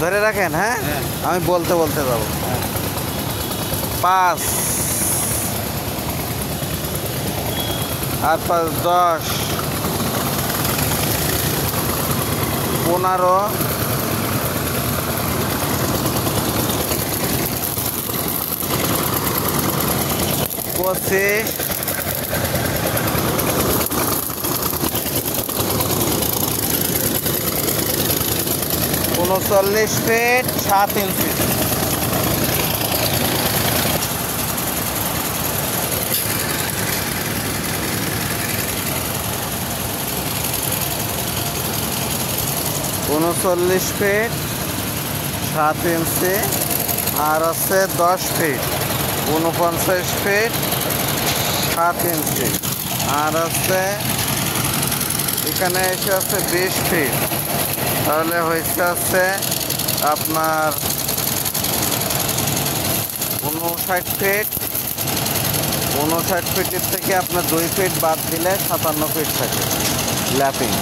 ধরে রাখেন, হ্যাঁ আমি বলতে বলতে যাবো। 5 আর 5 10, 15, 25, 39 ফিট 7 ইঞ্চি। উনচল্লিশ ফিট 7 ইঞ্চি আর আছে 10 ফিট 49 ফিট 7 ইঞ্চি আর আছে এখানে এসে আছে 20 ফিট। তাহলে হয়েছে আছে আপনার 59 ফিট। 59 ফিটের থেকে আপনার 2 ফিট বাদ দিলে 57 ফিট থাকে ল্যাপিং।